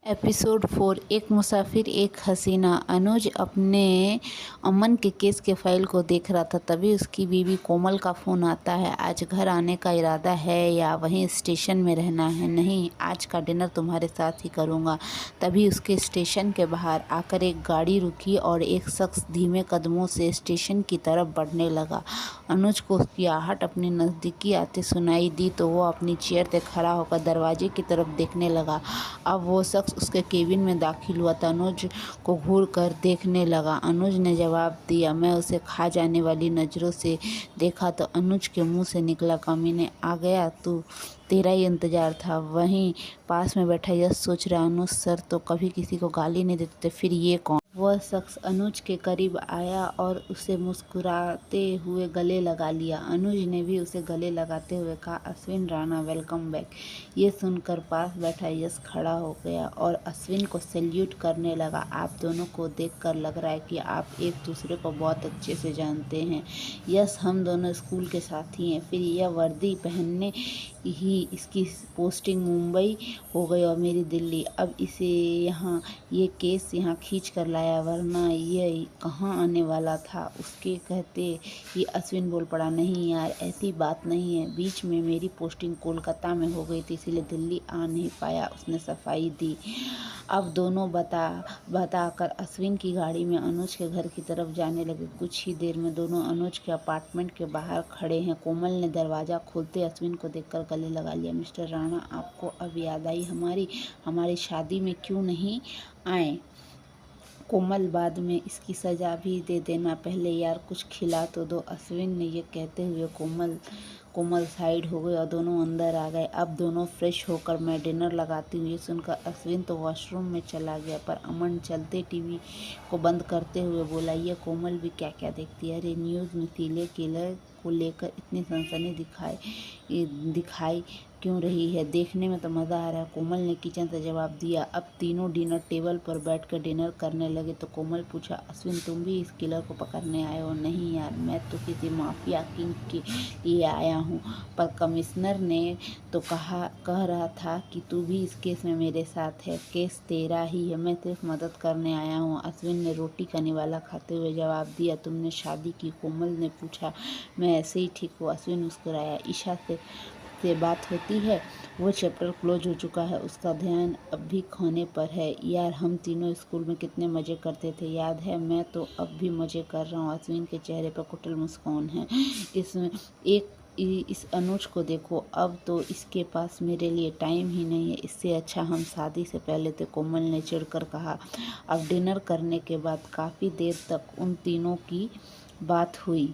Episode 4। एक मुसाफिर एक हसीना। अनुज अपने अमन के केस के फाइल को देख रहा था, तभी उसकी बीवी कोमल का फ़ोन आता है। आज घर आने का इरादा है या वहीं स्टेशन में रहना है? नहीं, आज का डिनर तुम्हारे साथ ही करूँगा। तभी उसके स्टेशन के बाहर आकर एक गाड़ी रुकी और एक शख्स धीमे कदमों से स्टेशन की तरफ बढ़ने लगा। अनुज को उसकी आहट अपने नज़दीकी आते सुनाई दी तो वो अपनी चेयर से खड़ा होकर दरवाजे की तरफ देखने लगा। अब वो शख्स उसके केबिन में दाखिल हुआ तो अनुज को घूर कर देखने लगा। अनुज ने जवाब दिया, मैं उसे खा जाने वाली नज़रों से देखा तो अनुज के मुंह से निकला, कमीने आ गया तू, तेरा ही इंतजार था। वहीं पास में बैठा यश सोच रहा, अनुज सर तो कभी किसी को गाली नहीं देते, फिर ये कौन? वह शख्स अनुज के करीब आया और उसे मुस्कुराते हुए गले लगा लिया। अनुज ने भी उसे गले लगाते हुए कहा, अश्विन राणा, वेलकम बैक। ये सुनकर पास बैठा यश खड़ा हो गया और अश्विन को सैल्यूट करने लगा। आप दोनों को देखकर लग रहा है कि आप एक दूसरे को बहुत अच्छे से जानते हैं। यश, हम दोनों स्कूल के साथी हैं। फिर यह वर्दी पहनने ही इसकी पोस्टिंग मुंबई हो गई और मेरी दिल्ली। अब इसे यहाँ ये केस यहाँ खींच कर लाया, वरना ये कहाँ आने वाला था। उसके कहते ही अश्विन बोल पड़ा, नहीं यार, ऐसी बात नहीं है। बीच में मेरी पोस्टिंग कोलकाता में हो गई थी, इसीलिए दिल्ली आ नहीं पाया, उसने सफाई दी। अब दोनों बताकर अश्विन की गाड़ी में अनुज के घर की तरफ जाने लगे। कुछ ही देर में दोनों अनुज के अपार्टमेंट के बाहर खड़े हैं। कोमल ने दरवाज़ा खोलते अश्विन को देखकर गले लगा लिया। मिस्टर राणा, आपको अब याद आई हमारी शादी में क्यों नहीं आए? कोमल, बाद में इसकी सज़ा भी दे देना, पहले यार कुछ खिला तो दो। अश्विन ने ये कहते हुए कोमल साइड हो गई और दोनों अंदर आ गए। अब दोनों फ्रेश होकर मैं डिनर लगाती हूँ। ये सुनकर अश्विन तो वॉशरूम में चला गया, पर अमन चलते टीवी को बंद करते हुए बोला, ये कोमल भी क्या क्या देखती है? अरे न्यूज़ में सीरियल किलर को लेकर इतनी सनसनी दिखाई क्यों रही है? देखने में तो मज़ा आ रहा है। कोमल ने किचन से जवाब दिया। अब तीनों डिनर टेबल पर बैठकर डिनर करने लगे तो कोमल पूछा, अश्विन तुम भी इस किलर को पकड़ने आए हो? नहीं यार, मैं तो किसी माफिया किंग के लिए आया हूँ, पर कमिश्नर ने तो कह रहा था कि तू भी इस केस में मेरे साथ है। केस तेरा ही है, मैं सिर्फ मदद करने आया हूँ। अश्विन ने रोटी का निवाला खाते हुए जवाब दिया। तुमने शादी की? कोमल ने पूछा। मैं ऐसे ही ठीक हूँ, अश्विन मुस्कुराया। ईशा से बात होती है? वो चैप्टर क्लोज हो चुका है, उसका ध्यान अब भी खाने पर है। यार, हम तीनों स्कूल में कितने मज़े करते थे, याद है? मैं तो अब भी मज़े कर रहा हूँ। अश्विन के चेहरे पर कुटिल मुस्कान है। इसमें इस अनुज को देखो, अब तो इसके पास मेरे लिए टाइम ही नहीं है। इससे अच्छा हम शादी से पहले थे, कोमल ने चिढ़कर कहा। अब डिनर करने के बाद काफ़ी देर तक उन तीनों की बात हुई।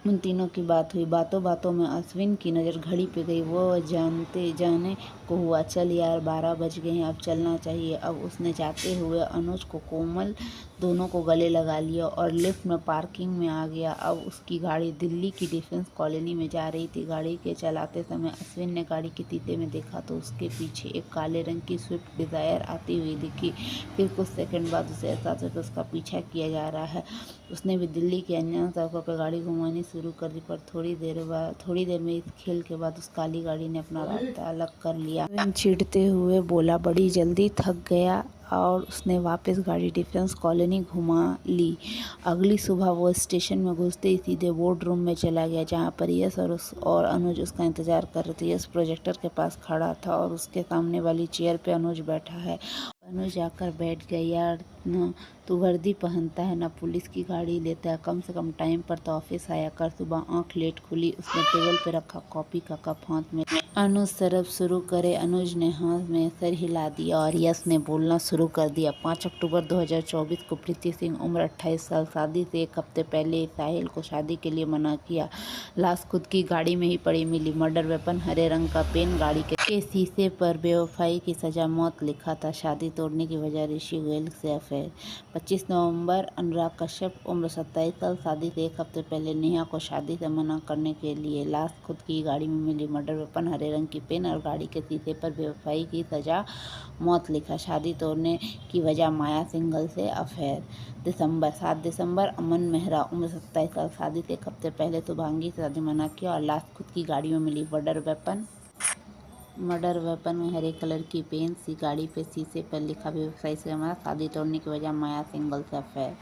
बातों बातों में अश्विन की नज़र घड़ी पे गई। वो जाने को हुआ, चल यार 12 बज गए हैं, अब चलना चाहिए। अब उसने जाते हुए अनुज को कोमल दोनों को गले लगा लिया और लिफ्ट में पार्किंग में आ गया। अब उसकी गाड़ी दिल्ली की डिफेंस कॉलोनी में जा रही थी। गाड़ी के चलाते समय अश्विन ने गाड़ी के शीशे में देखा तो उसके पीछे एक काले रंग की स्विफ्ट डिज़ायर आती हुई दिखी। फिर कुछ सेकंड बाद उसे एहसास हुआ कि उसका पीछा किया जा रहा है। उसने भी दिल्ली की अनजान सड़कों पर गाड़ी घुमानी शुरू कर दी, पर थोड़ी देर में इस खेल के बाद उस काली गाड़ी ने अपना रास्ता अलग कर लिया। चिढ़ते हुए बोला, बड़ी जल्दी थक गया, और उसने वापस गाड़ी डिफेंस कॉलोनी घुमा ली। अगली सुबह वो स्टेशन में घुसते ही सीधे बोर्ड रूम में चला गया, जहाँ पर यश और अनुज उसका इंतजार कर रहे थे। यश प्रोजेक्टर के पास खड़ा था और उसके सामने वाली चेयर पे अनुज बैठा है। अनुज आकर बैठ गया। यार, न तू वर्दी पहनता है, ना पुलिस की गाड़ी लेता है, कम से कम टाइम पर तो ऑफिस आया कर। सुबह आंख लेट खुली, उसने टेबल पे रखा कॉपी का कप हाथ में। अनुज सरब शुरू करे। अनुज ने हाथ में सर हिला दिया और यश ने बोलना शुरू कर दिया। 5 अक्टूबर 2024 को प्रीति सिंह, उम्र 28 साल, शादी से एक हफ्ते पहले साहिल को शादी के लिए मना किया। लाश खुद की गाड़ी में ही पड़ी मिली। मर्डर वेपन हरे रंग का पेन, गाड़ी के शीशे पर बेवफाई की सजा मौत लिखा था। शादी तोड़ने की वजह ऋषि गोयल से अफेयर। 25 नवंबर, अनुराग कश्यप, उम्र 27 साल, शादी से एक हफ्ते पहले नेहा को शादी से मना करने के लिए लाश खुद की गाड़ी में मिली। मर्डर वेपन हरे रंग की पेन और गाड़ी के शीशे पर बेवफाई की सजा मौत लिखा। शादी तोड़ने की वजह माया सिंघल से अफेयर। 7 दिसंबर, अमन मेहरा, उम्र 27 साल, शादी से एक हफ्ते पहले शुभांगी से शादी मना किया और लाश खुद की गाड़ी में मिली। मर्डर वेपन मर्डर वेपन में हरे कलर की पेन सी गाड़ी पे शीशे पर लिखा व्यवसायी से हमारा शादी तोड़ने की वजह माया सिंगल से अफेयर।